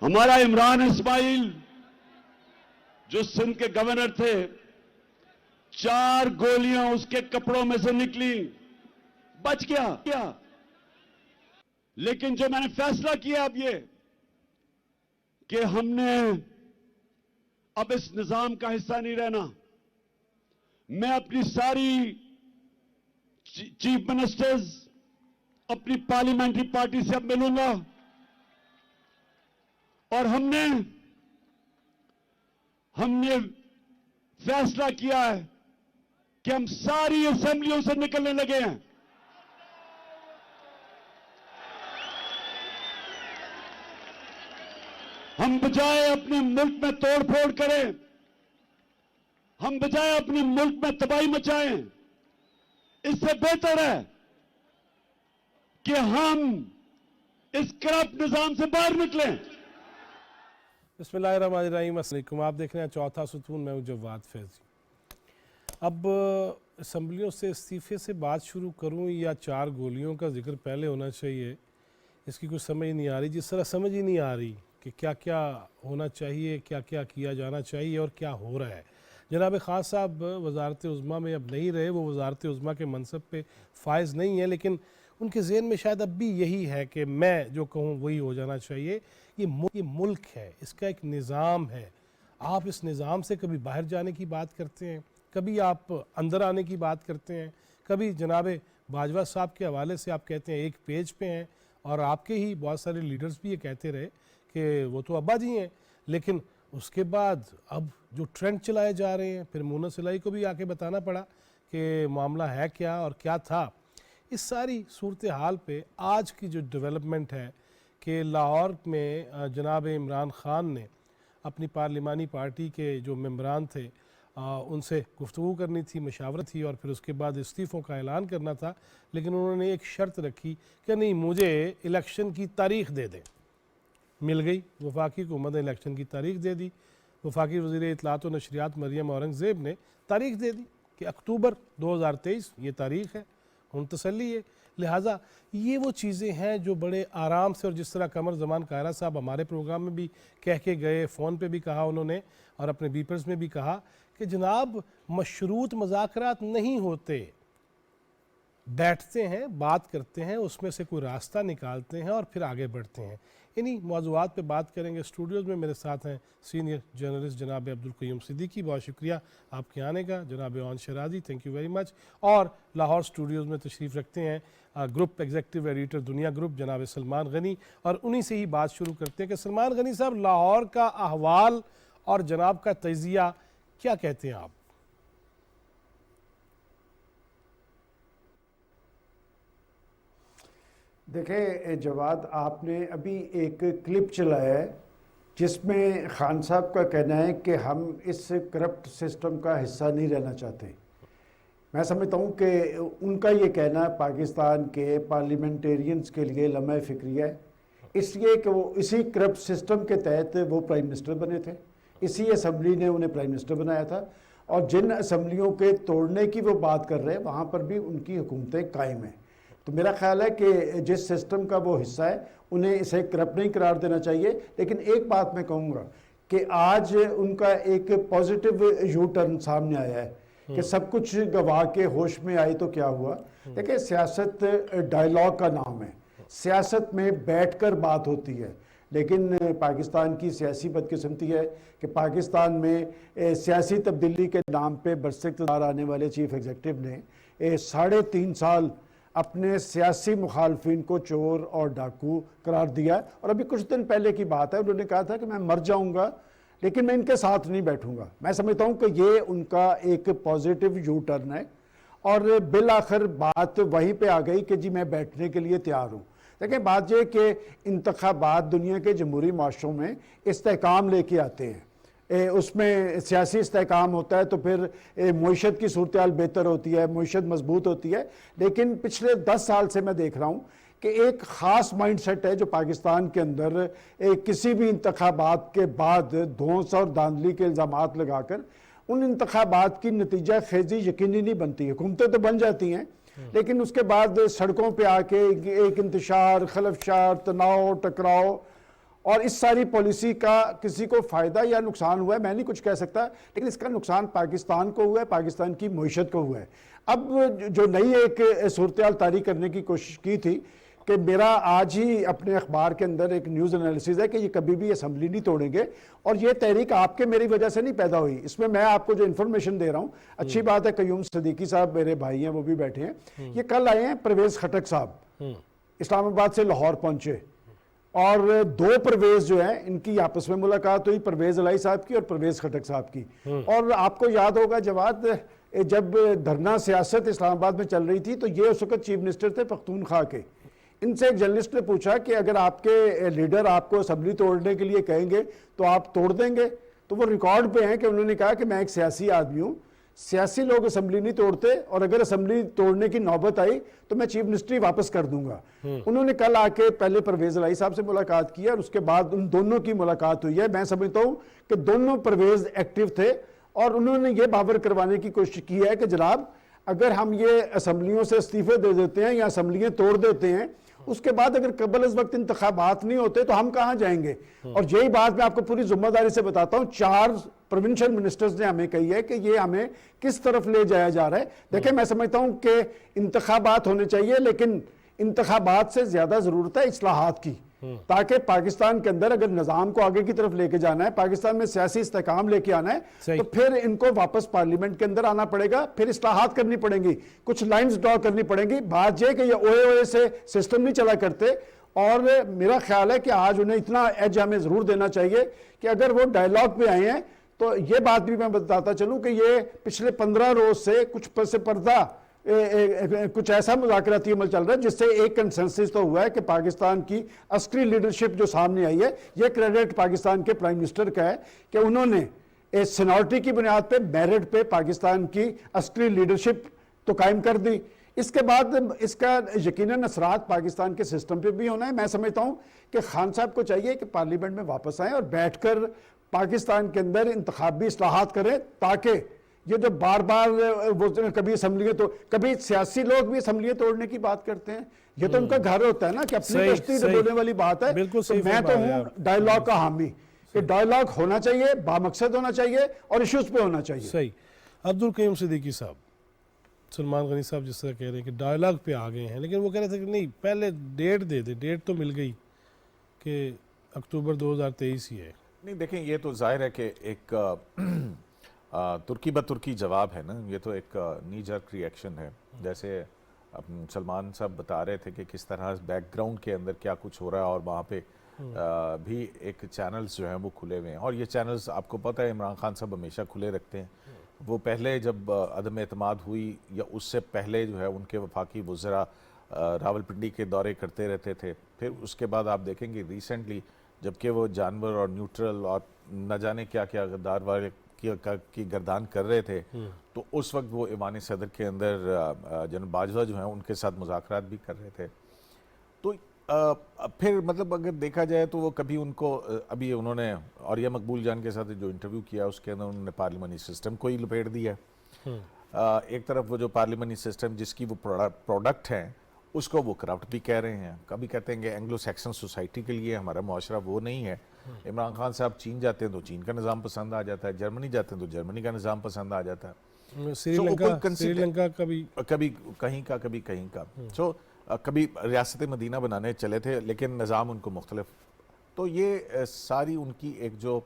हमारा इमरान इस्माइल जो सिंध के गवर्नर थे, 4 गोलियां उसके कपड़ों में से निकली, बच गया। लेकिन जो मैंने फैसला किया अब ये कि हमने अब इस निजाम का हिस्सा नहीं रहना। मैं अपनी सारी चीफ मिनिस्टर्स, अपनी पार्लियामेंट्री पार्टी से अब मिलूंगा और हमने फैसला किया है कि हम सारी असेंबलियों से निकलने लगे हैं। हम बजाय अपने मुल्क में तोड़फोड़ करें, हम बजाय अपने मुल्क में तबाही मचाएं, इससे बेहतर है कि हम इस करप्ट निजाम से बाहर निकलें। बिस्मिल्लाहिर्रहमानिर्रहीम। अस्सलाम। आप देख रहे हैं चौथा सुतून, मैं हूं जवाद फैजी। अब असम्बलियों से इस्तीफे से बात शुरू करूं या 4 गोलियों का जिक्र पहले होना चाहिए, इसकी कुछ समझ नहीं आ रही। जिस तरह समझ ही नहीं आ रही कि क्या क्या होना चाहिए, क्या क्या किया जाना चाहिए और क्या हो रहा है। जनाब खान साहब वजारत उज़्मा में अब नहीं रहे, वो वजारत उज़्मा के मनसब पे फायज़ नहीं है, लेकिन उनके ज़हन में शायद अब भी यही है कि मैं जो कहूँ वही हो जाना चाहिए। ये मुल्क है, इसका एक निज़ाम है। आप इस निज़ाम से कभी बाहर जाने की बात करते हैं, कभी आप अंदर आने की बात करते हैं, कभी जनाब बाजवा साहब के हवाले से आप कहते हैं एक पेज पे हैं, और आपके ही बहुत सारे लीडर्स भी ये कहते रहे कि वो तो अब्बा जी हैं। लेकिन उसके बाद अब जो ट्रेंड चलाए जा रहे हैं, फिर मुन्ना सिलाई को भी आके बताना पड़ा कि मामला है क्या और क्या था। इस सारी सूरत हाल पे आज की जो डेवलपमेंट है कि लाहौर में जनाब इमरान ख़ान ने अपनी पार्लिमानी पार्टी के जो मेंबरान थे उनसे गुफ्तगू करनी थी, मशावरत थी, और फिर उसके बाद इस्तीफ़ों का ऐलान करना था। लेकिन उन्होंने एक शर्त रखी कि नहीं, मुझे इलेक्शन की तारीख़ दे दें। मिल गई, वफाकी हुकूमत ने इलेक्शन की तारीख़ दे दी। वफाकी वज़ीर इत्तलात व नशरियात मरियम औरंगज़ेब ने तारीख़ दे दी कि अक्टूबर 2023 ये तारीख़ है, हम तसल्ली है। लिहाजा ये वो चीज़ें हैं जो बड़े आराम से, और जिस तरह कमर ज़मान कायरा साहब हमारे प्रोग्राम में भी कह के गए, फ़ोन पे भी कहा उन्होंने और अपने बीपर्स में भी कहा कि जनाब मशरूत मुज़ाकरात नहीं होते, बैठते हैं, बात करते हैं, उसमें से कोई रास्ता निकालते हैं और फिर आगे बढ़ते हैं। इन्हीं मौज़ूआत पे बात करेंगे। स्टूडियोज़ में मेरे साथ हैं सीनियर जर्नलिस्ट जनाब अब्दुल क़य्यूम सिद्दीकी, बहुत शुक्रिया आपके आने का। जनाब own शराजी, thank you very much. और लाहौर स्टूडियोज़ में तशरीफ़ रखते हैं ग्रुप एग्जीक्यूटिव एडिटर दुनिया ग्रुप जनाब सलमान गनी, और उन्हीं से ही बात शुरू करते हैं कि सलमान गनी साहब, लाहौर का अहवाल और जनाब का तजिया क्या कहते हैं आप? देखें जवाद, आपने अभी एक क्लिप चलाया है जिसमें खान साहब का कहना है कि हम इस करप्ट सिस्टम का हिस्सा नहीं रहना चाहते। मैं समझता हूँ कि उनका ये कहना पाकिस्तान के पार्लियामेंटेरियंस के लिए लम्हा फ़िक्रिया है, इसलिए कि वो इसी करप्ट सिस्टम के तहत वो प्राइम मिनिस्टर बने थे, इसी असम्बली ने उन्हें प्राइम मिनिस्टर बनाया था, और जिन असम्बलियों के तोड़ने की वो बात कर रहे हैं वहाँ पर भी उनकी हुकूमतें कायम हैं। तो मेरा ख्याल है कि जिस सिस्टम का वो हिस्सा है उन्हें इसे करप्ट नहीं करार देना चाहिए। लेकिन एक बात मैं कहूँगा कि आज उनका एक पॉजिटिव यू टर्न सामने आया है कि सब कुछ गवा के होश में आए तो क्या हुआ। देखिए, सियासत डायलॉग का नाम है, सियासत में बैठकर बात होती है, लेकिन पाकिस्तान की सियासी बदकिस्मती है कि पाकिस्तान में सियासी तब्दीली के नाम पे बरसख्तार आने वाले चीफ एग्जीक्यूटिव ने 3.5 साल अपने सियासी मुखालफिन को चोर और डाकू करार दिया। और अभी कुछ दिन पहले की बात है, उन्होंने कहा था कि मैं मर जाऊंगा लेकिन मैं इनके साथ नहीं बैठूंगा। मैं समझता हूं कि ये उनका एक पॉजिटिव यू टर्न है, और बिल आखिर बात वहीं पे आ गई कि जी मैं बैठने के लिए तैयार हूँ। देखिए, बात यह कि इंतखाबात दुनिया के जमहूरी माशरों में इस्तेहकाम लेके आते हैं, उसमें सियासी इस्तेहकाम होता है तो फिर मईशत की सूरत हाल बेहतर होती है, मईशत मजबूत होती है। लेकिन पिछले 10 साल से मैं देख रहा हूँ कि एक ख़ास माइंड सेट है जो पाकिस्तान के अंदर किसी भी इंतखाबात के बाद धौंस और धांधली के इल्ज़ामात लगाकर उन इंतखाबात की नतीजा खेजी यकीनी नहीं बनती है। हुकूमतें तो बन जाती हैं लेकिन उसके बाद सड़कों पे आके एक इंतशार, खलफशार, तनाव, टकराव और इस सारी पॉलिसी का किसी को फायदा या नुकसान हुआ है मैं नहीं कुछ कह सकता, लेकिन इसका नुकसान पाकिस्तान को हुआ है, पाकिस्तान की मईशत को हुआ है। अब जो नई एक सूरत तारी करने की कोशिश की थी कि मेरा आज ही अपने अखबार के अंदर एक न्यूज़ एनालिसिस है कि ये कभी भी असम्बली नहीं तोड़ेंगे और ये तहरीक आपके मेरी वजह से नहीं पैदा हुई। इसमें मैं आपको जो इन्फॉर्मेशन दे रहा हूँ, अच्छी बात है कयूम सिद्दीकी साहब मेरे भाई हैं, वो भी बैठे हैं। ये कल आए हैं परवेज़ खटक साहब, इस्लामाबाद से लाहौर पहुंचे और दो परवेज जो है इनकी आपस में मुलाकात हुई, परवेज अलाई साहब की और परवेज खटक साहब की। और आपको याद होगा जवाद, जब धरना सियासत इस्लामाबाद में चल रही थी तो ये उस वक्त चीफ मिनिस्टर थे पख्तूनख्वा के। इनसे एक जर्नलिस्ट ने पूछा कि अगर आपके लीडर आपको असम्बली तोड़ने के लिए कहेंगे तो आप तोड़ देंगे? तो वो रिकॉर्ड पे हैं कि उन्होंने कहा कि मैं एक सियासी आदमी हूँ, सियासी लोग असम्बली नहीं तोड़ते और अगर असम्बली तोड़ने की नौबत आई तो मैं चीफ मिनिस्ट्री वापस कर दूंगा। उन्होंने कल आके पहले परवेज अलाई साहब से मुलाकात की और उसके बाद उन दोनों की मुलाकात हुई है। मैं समझता हूँ कि दोनों परवेज एक्टिव थे और उन्होंने ये बावर करवाने की कोशिश की है कि जनाब अगर हम ये असम्बलियों से इस्तीफे दे देते हैं या असम्बलियाँ तोड़ देते हैं, उसके बाद अगर कबल इस वक्त इंतखाबात नहीं होते तो हम कहाँ जाएंगे। और यही बात मैं आपको पूरी जिम्मेदारी से बताता हूँ, 4 प्रोविंशियल मिनिस्टर्स ने हमें कही है कि ये हमें किस तरफ ले जाया जा रहा है। देखिए मैं समझता हूँ कि इंतखाबात होने चाहिए, लेकिन इंतखाबात से ज्यादा जरूरत है इस्लाहात की, ताकि पाकिस्तान के अंदर अगर निज़ाम को आगे की तरफ लेके जाना है, पाकिस्तान में सियासी इस्तेकाम लेके आना है, तो फिर इनको वापस पार्लियामेंट के अंदर आना पड़ेगा, फिर इस्लाहात करनी पड़ेंगी, कुछ लाइंस ड्रॉ करनी पड़ेंगी। बात यह कि ये ओए से सिस्टम नहीं चला करते। और मेरा ख्याल है कि आज उन्हें इतना एज हमें जरूर देना चाहिए कि अगर वो डायलॉग पे आए हैं तो ये बात भी मैं बताता चलूं कि ये पिछले 15 रोज से कुछ से पर्दा कुछ ऐसा मुज़ाकराती अमल चल रहा है जिससे एक कंसेंसस तो हुआ है कि पाकिस्तान की अस्करी लीडरशिप जो सामने आई है, ये क्रेडिट पाकिस्तान के प्राइम मिनिस्टर का है कि उन्होंने सीनियरिटी की बुनियाद पे, मेरिट पे पाकिस्तान की अस्करी लीडरशिप तो कायम कर दी। इसके बाद इसका यकीनन असरात पाकिस्तान के सिस्टम पे भी होना है। मैं समझता हूँ कि खान साहब को चाहिए कि पार्लियामेंट में वापस आए और बैठकर पाकिस्तान के अंदर इंतखाबी इस्लाहात करें, ताकि ये जो बार बार वो कभी असम्बलियाँ तो कभी सियासी लोग भी असम्बलियाँ तोड़ने की बात करते हैं, ये तो उनका घर होता है ना कि अपनी कश्ती से बोलने वाली बात है। तो मैं तो हूँ डायलॉग का हामी कि डायलॉग होना चाहिए, बामकसद होना चाहिए और इश्यूज पे होना चाहिए। सही। अब्दुल कयूम सिद्दीकी साहब, सलमान गनी साहब जिस तरह कह रहे हैं कि डायलॉग पे आ गए हैं, लेकिन वो कह रहे थे कि नहीं पहले डेट दे दे, डेट तो मिल गई कि अक्टूबर 2023 ही है। नहीं देखें, ये तो जाहिर है कि एक तुर्की ब तुर्की जवाब है ना, ये तो एक नी जर्क रिएक्शन है। जैसे सलमान साहब बता रहे थे कि किस तरह बैकग्राउंड के अंदर क्या कुछ हो रहा है और वहाँ पे भी एक चैनल्स जो हैं वो खुले हुए हैं, और ये चैनल्स आपको पता है इमरान खान साहब हमेशा खुले रखते हैं। वो पहले जब अदम एतमाद हुई या उससे पहले जो है उनके वफाकी वज़रा रावलपिंडी के दौरे करते रहते थे। फिर उसके बाद आप देखेंगे रिसेंटली जबकि वो जानवर और न्यूट्रल और न जाने क्या क्या गद्दार वाले की गर्दान कर रहे थे, तो उस वक्त वो ईवान सदर के अंदर जनरल बाजवा जो हैं उनके साथ मुज़ाकरात भी कर रहे थे। तो फिर मतलब अगर देखा जाए तो वो कभी उनको अभी उन्होंने और यह मकबूल जान के साथ जो इंटरव्यू किया उसके अंदर उन्होंने पार्लियामेंट्री सिस्टम को ही लपेट दिया। एक तरफ वो जो पार्लियामेंट्री सिस्टम जिसकी वो प्रोडक्ट हैं उसको वो करप्ट भी कह रहे हैं। कभी कहते हैं कि एंग्लो सैक्सन सोसाइटी के लिए हमारा मुआशरा वो नहीं है। इमरान खान साहब चीन जाते हैं तो चीन का निज़ाम पसंद आ जाता है, जर्मनी जाते हैं तो जर्मनी का निज़ाम पसंद आ जाता है, श्रीलंका कभी कहीं का कभी कहीं का। सो कभी रियासत मदीना बनाने चले थे लेकिन निज़ाम उनको मुख्तलिफ। तो ये सारी उनकी एक जो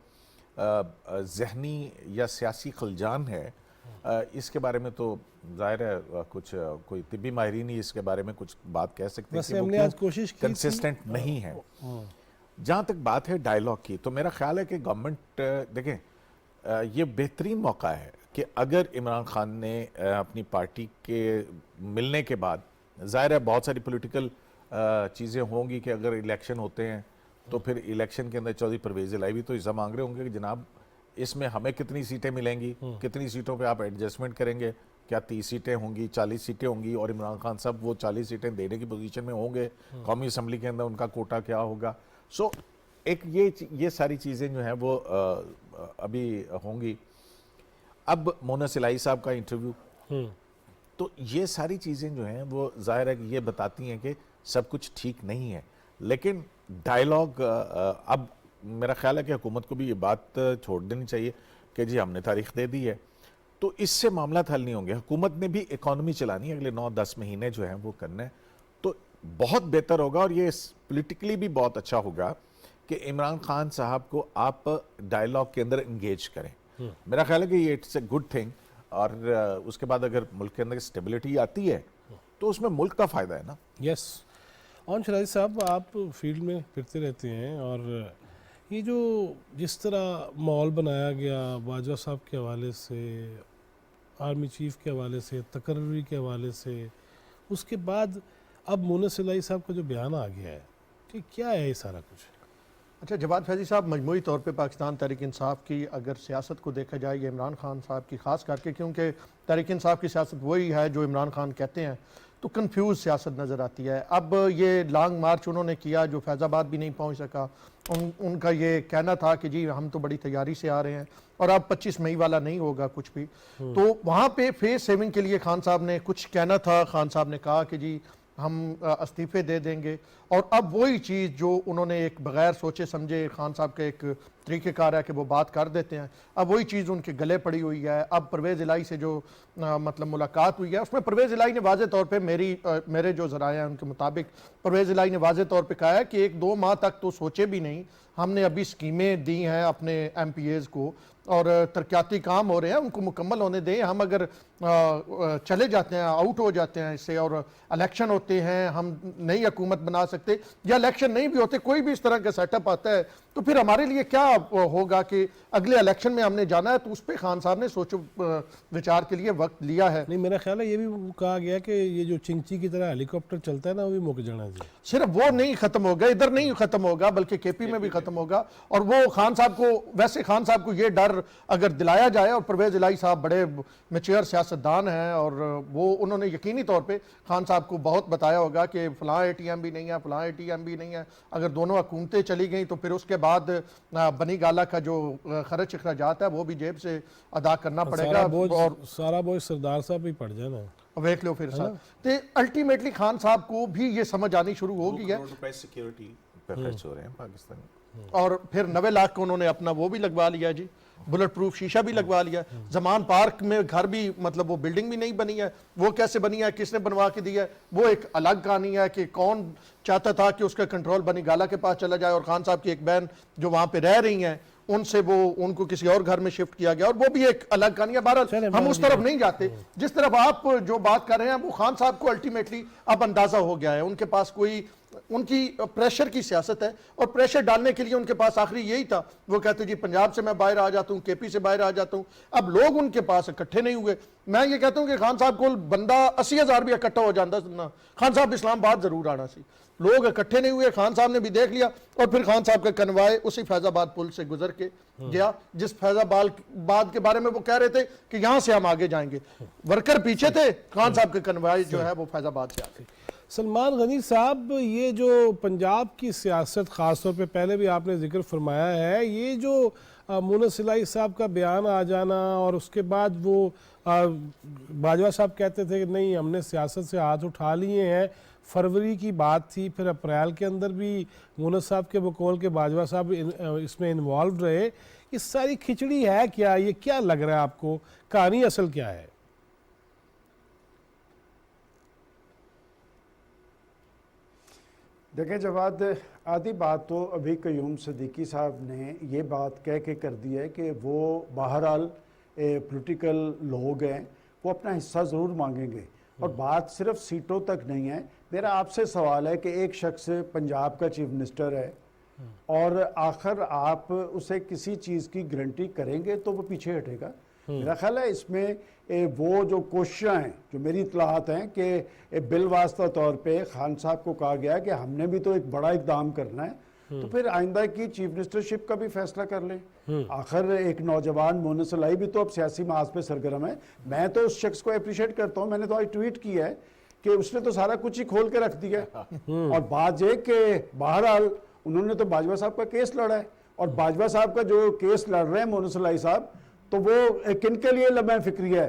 जहनी या सियासी खलजान है, इसके बारे में तो जाहिर है कुछ कोई तिब्बी माहिरीन ही इसके बारे में कुछ बात कह सकते हैं कि हमने आज कोशिश की कंसिस्टेंट नहीं है। जहाँ तक बात है डायलॉग की, तो मेरा ख्याल है कि गवर्नमेंट देखें ये बेहतरीन मौका है कि अगर इमरान खान ने अपनी पार्टी के मिलने के बाद, जाहिर है बहुत सारी पॉलिटिकल चीज़ें होंगी कि अगर इलेक्शन होते हैं तो फिर इलेक्शन के अंदर चौधरी परवेज़ इलाही भी तो हिस्सा मांग रहे होंगे कि जनाब इसमें हमें कितनी सीटें मिलेंगी, कितनी सीटों पे आप एडजस्टमेंट करेंगे, क्या 30 सीटें होंगी, 40 सीटें होंगी, और इमरान खान साहब वो 40 सीटें देने की पोजीशन में होंगे, कौमी असम्बली के अंदर उनका कोटा क्या होगा। सो एक ये सारी चीज़ें जो हैं वो अभी होंगी। अब मोनस इलाही साहब का इंटरव्यू, तो ये सारी चीज़ें जो हैं वो जाहिर है कि ये बताती हैं कि सब कुछ ठीक नहीं है, लेकिन डायलॉग अब मेरा ख्याल है कि हुकूमत को भी ये बात छोड़ देनी चाहिए कि जी हमने तारीख दे दी है, तो इससे मामला हल नहीं होंगे। हुकूमत ने भी इकॉनमी चलानी है, अगले 9-10 महीने जो हैं वो करना है, तो बहुत बेहतर होगा और ये पॉलिटिकली भी बहुत अच्छा होगा कि इमरान खान साहब को आप डायलॉग के अंदर इंगेज करें। मेरा ख्याल है कि ये इट्स ए गुड थिंग, और उसके बाद अगर मुल्क के अंदर स्टेबिलिटी आती है तो उसमें मुल्क का फ़ायदा है ना। यस। और शराजी साहब, आप फील्ड में फिरते रहते हैं, और ये जो जिस तरह माहौल बनाया गया बाजवा साहब के हवाले से, आर्मी चीफ के हवाले से, तकर्री के हवाले से, उसके बाद अब मुनस इलाही साहब का जो बयान आ गया है कि क्या है ये सारा कुछ? अच्छा जवाद फैज़ी साहब, मजमूई तौर पे पाकिस्तान तहरीक इंसाफ की अगर सियासत को देखा जाए, ये इमरान खान साहब की ख़ास करके, क्योंकि तहरीक इंसाफ की सियासत वही है जो इमरान खान कहते हैं, तो कंफ्यूज सियासत नज़र आती है। अब ये लॉन्ग मार्च उन्होंने किया जो फैज़ाबाद भी नहीं पहुंच सका, उनका ये कहना था कि जी हम तो बड़ी तैयारी से आ रहे हैं, और अब 25 मई वाला नहीं होगा कुछ भी। तो वहाँ पे फेस सेविंग के लिए खान साहब ने कुछ कहना था, खान साहब ने कहा कि जी हम इस्तीफ़े दे देंगे, और अब वही चीज़ जो उन्होंने एक बग़ैर सोचे समझे, खान साहब का एक तरीक़ेकार है कि वो बात कर देते हैं, अब वही चीज़ उनके गले पड़ी हुई है। अब परवेज़ इलाही से जो मतलब मुलाकात हुई है, उसमें परवेज़ इलाही ने वाज़े तौर पे मेरे जो ज़राए हैं उनके मुताबिक परवेज़ इलाही ने वाज़े तौर पे कहा है कि 1-2 माह तक तो सोचे भी नहीं, हमने अभी स्कीमें दी हैं अपने MPAs को, और तरक्याती काम हो रहे हैं, उनको मुकम्मल होने दें। हम अगर चले जाते हैं, आउट हो जाते हैं इससे, और इलेक्शन होते हैं, हम नई हुकूमत बना सकते, या इलेक्शन नहीं भी होते, कोई भी इस तरह का सेटअप आता है, तो फिर हमारे लिए क्या होगा कि अगले इलेक्शन में हमने जाना है, तो उस पर खान साहब ने सोचो विचार के लिए वक्त लिया है। नहीं, मेरा ख्याल है ये भी कहा गया कि ये जो चिंची की तरह हेलीकॉप्टर चलता है ना, वो भी मुक जाना चाहिए। सिर्फ वो नहीं खत्म होगा, इधर नहीं खत्म होगा, बल्कि KP में भी खत्म होगा। और वो खान साहब को, वैसे खान साहब को ये डर अगर दिलाया जाए, और परवेज़ इलाही साहब बड़े मैच्योर सियासतदान हैं, और वो उन्होंने यकीनी तौर पे खान साहब को बहुत बताया होगा कि फ़लाँ ATM भी नहीं है, फ़लाँ ATM भी नहीं है, अगर दोनों हुकूमतें चली गई तो फिर उसके बाद बनी गाला का जो खर्च अखराजात है वो भी जेब से अदा करना पड़ेगा, और सारा बोझ सरदार साहब ही पड़ जाना है। देख लो फिर साहब, तो अल्टीमेटली खान साहब को भी ये समझ आनी शुरू हो गई है, सिक्योरिटी पे खर्च हो रहे हैं पाकिस्तान में। और फिर 90 लाख को उन्होंने अपना वो भी लगवा लिया जी, बुलेट प्रूफ शीशा भी लगवा लिया। जमान पार्क में घर भी, मतलब वो बिल्डिंग भी नहीं बनी है, वो कैसे बनी है, किसने बनवा के दी है, वो एक अलग कहानी है कि कौन चाहता था कि उसका कंट्रोल बनी गाला के पास चला जाए, और खान साहब की एक बहन जो वहां पे रह रही हैं उनसे वो उनको किसी और घर में शिफ्ट किया गया, और वो भी एक अलग कहानी है। बहरहाल हम उस तरफ नहीं जाते, जिस तरफ आप जो बात कर रहे हैं वो खान साहब को अल्टीमेटली अब अंदाजा हो गया है, उनके पास कोई, उनकी प्रेशर की सियासत है, और प्रेशर डालने के लिए उनके पास आखिरी यही था, वो कहते जी पंजाब से मैं बाहर आ जाता हूँ, KP से बाहर आ जाता हूँ। अब लोग उनके पास इकट्ठे नहीं हुए। मैं ये कहता हूँ कि खान साहब को बंदा 80,000 भी इकट्ठा हो जाता ना, खान साहब इस्लामाबाद जरूर आना सी, लोग इकट्ठे नहीं हुए, खान साहब ने भी देख लिया, और फिर खान साहब का कन्वाय उसी फैजाबाद पुल से गुजर के गया, जिस फैजाबाद के बारे में वो कह रहे थे कि यहाँ से हम आगे जाएंगे, वर्कर पीछे थे, खान साहब के कन्वाय जो है वो फैजाबाद से आगे। सलमान गनी साहब, ये जो पंजाब की सियासत ख़ास तौर पे पहले भी आपने जिक्र फरमाया है, ये जो मुनस इलाही साहब का बयान आ जाना, और उसके बाद वो बाजवा साहब कहते थे कि नहीं हमने सियासत से हाथ उठा लिए हैं, फरवरी की बात थी, फिर अप्रैल के अंदर भी मुनस साहब के बकौल के बाजवा साहब इसमें इन्वॉल्व रहे, ये सारी खिचड़ी है क्या? ये क्या लग रहा है आपको, कहानी असल क्या है? देखें जवाद, आधी बात तो अभी क़य्यूम सिद्दीकी साहब ने ये बात कह के कर दी है कि वो बहरहाल पॉलिटिकल लोग हैं, वो अपना हिस्सा ज़रूर मांगेंगे, और बात सिर्फ सीटों तक नहीं है। मेरा आपसे सवाल है कि एक शख्स पंजाब का चीफ मिनिस्टर है, और आखिर आप उसे किसी चीज़ की गारंटी करेंगे तो वो पीछे हटेगा। मेरा ख्याल है इसमें वो जो कोशिशें हैं, जो मेरी इत्तलाहात हैं कि बिलवास्ता तौर पे खान साहब को कहा गया कि हमने भी तो एक बड़ा इकदाम करना है, तो फिर आइंदा की चीफ मिनिस्टरशिप का भी फैसला कर लें। आखिर एक नौजवान मुनस इलाही भी तो अब सियासी महाज पे सरगर्म है। मैं तो उस शख्स को अप्रिशिएट करता हूँ, मैंने तो आज ट्वीट किया है कि उसने तो सारा कुछ ही खोल के रख दिया। और बात यह कि बहरहाल उन्होंने तो बाजवा साहब का केस लड़ा है, और बाजवा साहब का जो केस लड़ रहे हैं मुनस इलाही साहब, तो वो किन के लिए लम्हा फिक्री है,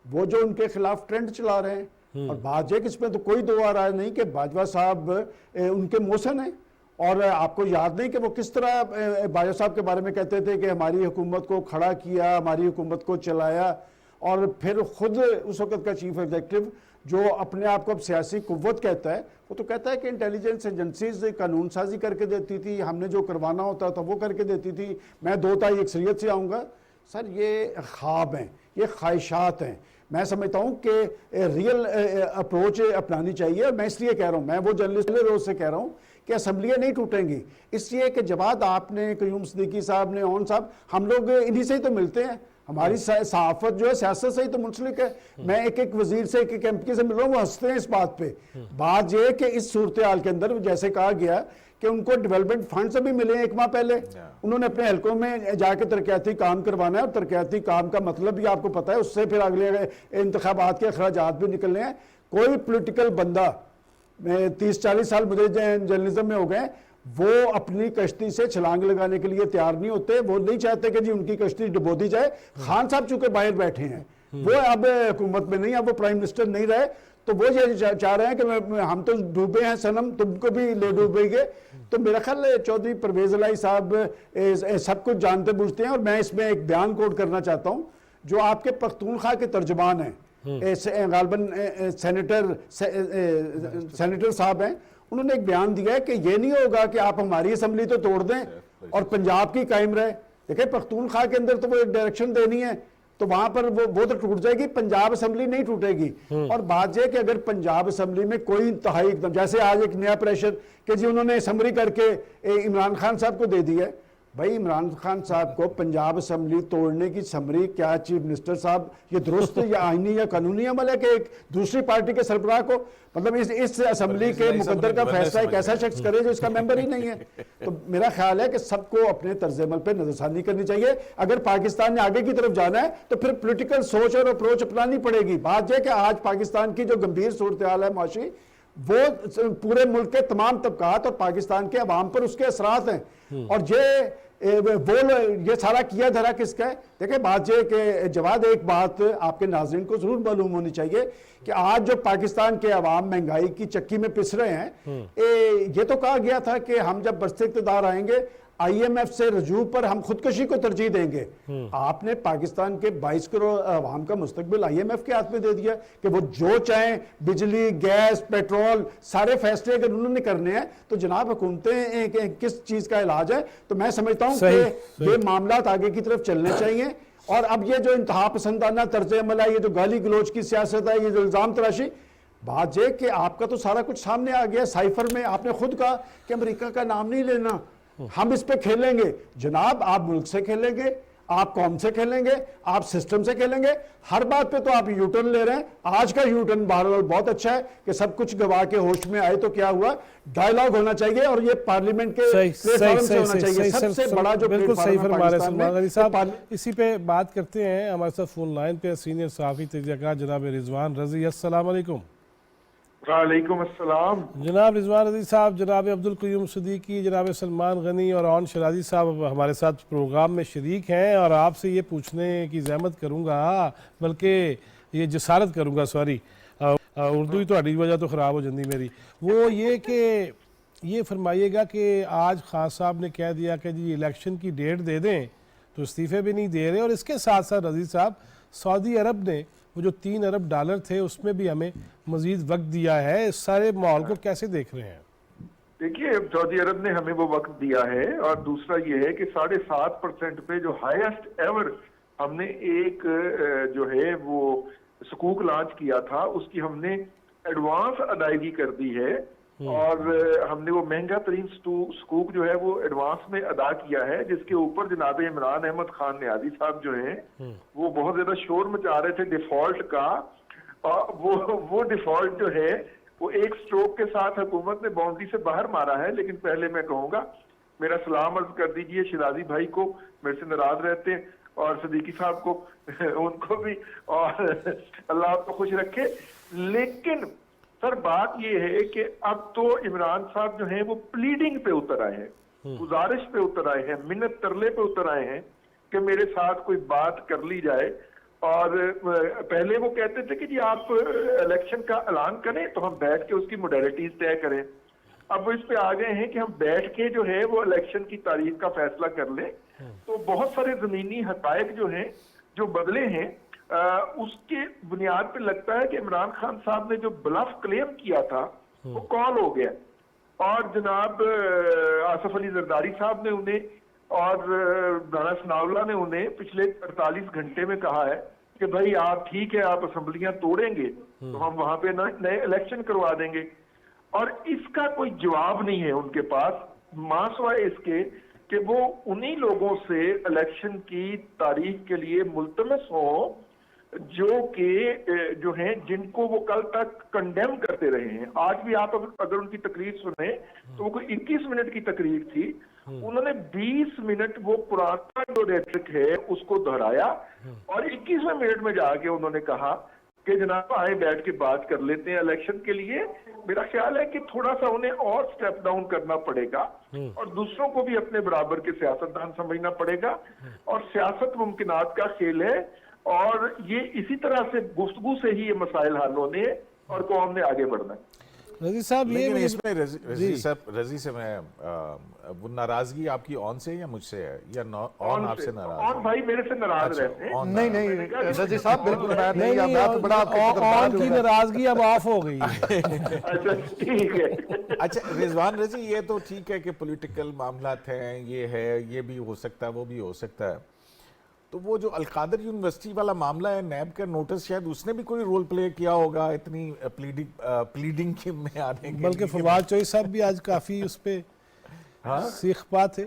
वो जो उनके खिलाफ ट्रेंड चला रहे हैं। और बात यह कि इसमें तो कोई दो राय नहीं कि बाजवा साहब उनके मोहसिन हैं, और आपको याद नहीं कि वो किस तरह बाजवा साहब के बारे में कहते थे कि हमारी हुकूमत को खड़ा किया, हमारी हुकूमत को चलाया, और फिर खुद उस वक्त का चीफ एग्जीक्यूटिव जो अपने आप को अब सियासी कुव्वत कहता है, वो तो कहता है कि इंटेलिजेंस एजेंसीज कानून साजी करके देती थी, हमने जो करवाना होता था वो करके देती थी, मैं 2 तारीख अक्सरियत से आऊँगा। सर ये ख्वाब हैं, ये ख्वाहिशात हैं। मैं समझता हूँ कि रियल अप्रोच अपनानी चाहिए। और मैं इसलिए कह रहा हूँ, मैं वो जर्नलिस्ट रोज से कह रहा हूँ कि असम्बलियाँ नहीं टूटेंगी, इसलिए कि जवाद आपने, क्यूम सिद्दीकी साहब ने, ओन साहब, हम लोग इन्हीं से ही तो मिलते हैं। हमारी सहाफत जो है सियासत से ही तो मुंसलिक है। मैं एक एक वजीर से, एक एक एमपी से मिल रहा हूँ, वो हंसते हैं इस बात पे। बात यह है कि इस सूरत हाल के अंदर जैसे कहा गया कि उनको डेवलपमेंट फंड से भी मिले 1 माह पहले, उन्होंने अपने हलकों में जाके तरक्याती काम करवाना है, और तरक्याती काम का मतलब भी आपको पता है, उससे फिर अगले इंतखाबात के अखराजात भी निकलने हैं। कोई पोलिटिकल बंदा, 30-40 साल मुझे जर्नलिज्म में हो गए, वो अपनी कश्ती से छलांग लगाने के लिए तैयार नहीं होते। वो नहीं चाहते कि जी उनकी कश्ती डुबो दी जाए। खान साहब चूंकि बाहर बैठे हैं, वो अब हुकूमत में नहीं, अब वो प्राइम मिनिस्टर नहीं रहे, तो वो ये चाह रहे हैं कि हम तो डूबे हैं सनम, तुमको भी ले डूबेंगे। तो मेरा ख्याल है चौधरी परवेज इलाही साहब सब कुछ जानते बूझते हैं। और मैं इसमें एक बयान कोट करना चाहता हूँ जो आपके पख्तूनख्वा के तर्जमान हैं, गालबन सेनेटर साहब हैं, उन्होंने एक बयान दिया है कि ये नहीं होगा कि आप हमारी असम्बली तो तोड़ दें और पंजाब की कायम रहे। देखिए पख्तूनख्वा के अंदर तो वो एक डायरेक्शन देनी है, तो वहां पर वो तो टूट जाएगी, पंजाब असम्बली नहीं टूटेगी। और बात यह कि अगर पंजाब असम्बली में कोई इंतहाई एकदम, जैसे आज एक नया प्रेशर कि जी उन्होंने समरी करके इमरान खान साहब को दे दी है, भाई इमरान खान साहब को पंजाब असम्बली तोड़ने की समरी क्या चीफ मिनिस्टर साहब, ये दुरुस्त या आईनी या कानूनी अमल है कि एक दूसरी पार्टी के सरबराह को, मतलब इस असम्बली के मुकद्दर का फैसला एक ऐसा शख्स करे जो इसका मेंबर ही नहीं है। तो मेरा ख्याल है कि सबको अपने तर्ज अमल पर नजरसानी करनी चाहिए। अगर पाकिस्तान ने आगे की तरफ जाना है तो फिर पोलिटिकल सोच और अप्रोच अपनानी पड़ेगी। बात यह कि आज पाकिस्तान की जो गंभीर सूरत हाल है माशी, वो पूरे मुल्क के तमाम तबकात और पाकिस्तान के अवाम पर उसके असरात हैं। और ये सारा किया धरा किसका है? देखिए बात ये कि जवाद, एक बात आपके नाज़रीन को जरूर मालूम होनी चाहिए कि आज जो पाकिस्तान के अवाम महंगाई की चक्की में पिस रहे हैं, ये तो कहा गया था कि हम जब बरसते इक़्तिदार आएंगे IMF से रजू पर हम खुदकशी को तरजीह देंगे। आपने पाकिस्तान के 22 करोड़ अवाम का मुस्तकबिल IMF के हाथ में दे दिया कि वो जो चाहें, बिजली, गैस, पेट्रोल, सारे फैसले अगर उन्होंने करने हैं तो जनाब हुकूमतें किस चीज का इलाज है। तो मैं समझता हूं कि ये मामला आगे की तरफ चलने चाहिए। और अब ये जो इंतहा पसंदाना तर्ज अमल है, ये जो गाली गलोच की सियासत है, ये जो इल्जाम तराशी, बात यह कि आपका तो सारा कुछ सामने आ गया। साइफर में आपने खुद कहा कि अमेरिका का नाम नहीं लेना, हम इस पे खेलेंगे। जनाब आप मुल्क से खेलेंगे, आप कौम से खेलेंगे, आप सिस्टम से खेलेंगे, हर बात पे तो आप यूटर्न ले रहे हैं। आज का यूटर्न बहरहाल बहुत अच्छा है कि सब कुछ गवा के होश में आए तो क्या हुआ, डायलॉग होना चाहिए और ये पार्लियामेंट के प्लेटफॉर्म से होना चाहिए। सबसे बड़ा जो बिल्कुल सही फरमा रहे सलमान गनी साहब। प्लेटफॉर्म इसी पे बात करते हैं, हमारे साथ फोन लाइन पे सीनियर सहाफ़ी तजज़ियाकार जनाब रिजवान रजी। अस्सलाम वालेकुम। वालेकुम अस्सलाम। जनाब रिजवान रजी साहब, जनाब अब्दुल क़य्यूम सिद्दीकी, जनाब सलमान गनी और ऑन शराजी साहब हमारे साथ प्रोग्राम में शरीक हैं। और आपसे ये पूछने की ज़हमत करूँगा, बल्कि ये जसारत करूँगा, सॉरी उर्दू ही थोड़ी वजह तो ख़राब हो जाती मेरी, वो ये कि ये फरमाइएगा कि आज खान साहब ने कह दिया कि जी इलेक्शन की डेट दे दें, तो इस्तीफ़े भी नहीं दे रहे। और इसके साथ साथ रजी साहब, सऊदी अरब ने वो जो $3 अरब थे उसमें भी हमें मजीद वक्त दिया है। इस सारे माहौल को कैसे देख रहे हैं? देखिए, सऊदी अरब ने हमें वो वक्त दिया है, और दूसरा ये है कि 7.5% पे जो हाईएस्ट एवर हमने एक जो है वो सकूक लॉन्च किया था, उसकी हमने एडवांस अदायगी कर दी है। और हमने वो महंगा तरीन सकूक जो है वो एडवांस में अदा किया है, जिसके ऊपर जनाब इमरान अहमद खान न्याजी साहब जो हैं वो बहुत ज्यादा शोर मचा रहे थे डिफॉल्ट का। और वो डिफॉल्ट जो है वो एक स्ट्रोक के साथ हुकूमत ने बाउंड्री से बाहर मारा है। लेकिन पहले मैं कहूँगा, मेरा सलाम अर्ज कर दीजिए शिराजी भाई को, मेरे से नाराज रहते हैं, और सिद्दीकी साहब को उनको भी, और अल्लाह आपको खुश रखे। लेकिन सर बात ये है कि अब तो इमरान साहब जो हैं वो प्लीडिंग पे उतर आए हैं, गुजारिश पे उतर आए हैं, मिन्नत तरले पे उतर आए हैं कि मेरे साथ कोई बात कर ली जाए। और पहले वो कहते थे कि जी आप इलेक्शन का ऐलान करें तो हम बैठ के उसकी मोडेलिटीज तय करें। अब वो इस पे आ गए हैं कि हम बैठ के जो है वो इलेक्शन की तारीख का फैसला कर लें। तो बहुत सारे जमीनी हकायक जो हैं, जो बदले हैं, उसके बुनियाद पे लगता है कि इमरान खान साहब ने जो ब्लफ क्लेम किया था वो कॉल हो गया। और जनाब आसफ अली जरदारी साहब ने उन्हें और राणा सनाउल्लाह ने उन्हें पिछले 48 घंटे में कहा है कि भाई आप ठीक है, आप असेंबलियां तोड़ेंगे तो हम वहां पे नए इलेक्शन करवा देंगे। और इसका कोई जवाब नहीं है उनके पास, मासवाए इसके कि वो उन्हीं लोगों से इलेक्शन की तारीख के लिए मुल्तमस हो जो कि जो हैं जिनको वो कल तक कंडेम करते रहे हैं। आज भी आप अगर उनकी तकरीर सुने तो वो कोई 21 मिनट की तकरीर थी, उन्होंने 20 मिनट वो पुराना जो रेट्रिक है उसको दोहराया और 21वें मिनट में जाके उन्होंने कहा कि जनाब आए बैठ के बात कर लेते हैं इलेक्शन के लिए। मेरा ख्याल है कि थोड़ा सा उन्हें और स्टेप डाउन करना पड़ेगा और दूसरों को भी अपने बराबर के सियासतदान समझना पड़ेगा। और सियासत मुमकिनात का खेल है और ये इसी तरह से गुफ्तगू से ही ये मसाइल हल होने हैं और कौम ने आगे बढ़ना है। रजी साहब, ये लेकिन इसमें रजी से मैं वो नाराजगी आपकी ऑन से या मुझसे है या ऑन आपसे नाराज और भाई मेरे से नाराज रहते हैं। नहीं नहीं रजी साहब बिल्कुल खैर नहीं, नहीं, आप बड़ा ऑन की नाराजगी अब ऑफ हो गई है। अच्छा ठीक है। अच्छा रिजवान रजी, ये तो ठीक है कि पॉलिटिकल मामलात हैं, ये है, ये भी हो सकता है, वो भी हो सकता है। तो वो जो अलकादर यूनिवर्सिटी वाला मामला है, नैब का नोटिस, शायद उसने भी कोई रोल प्ले किया होगा इतनी प्लीडिंग में आने के। बल्कि फवाद चौधरी साहब भी आज काफी उस पे सीख बात है।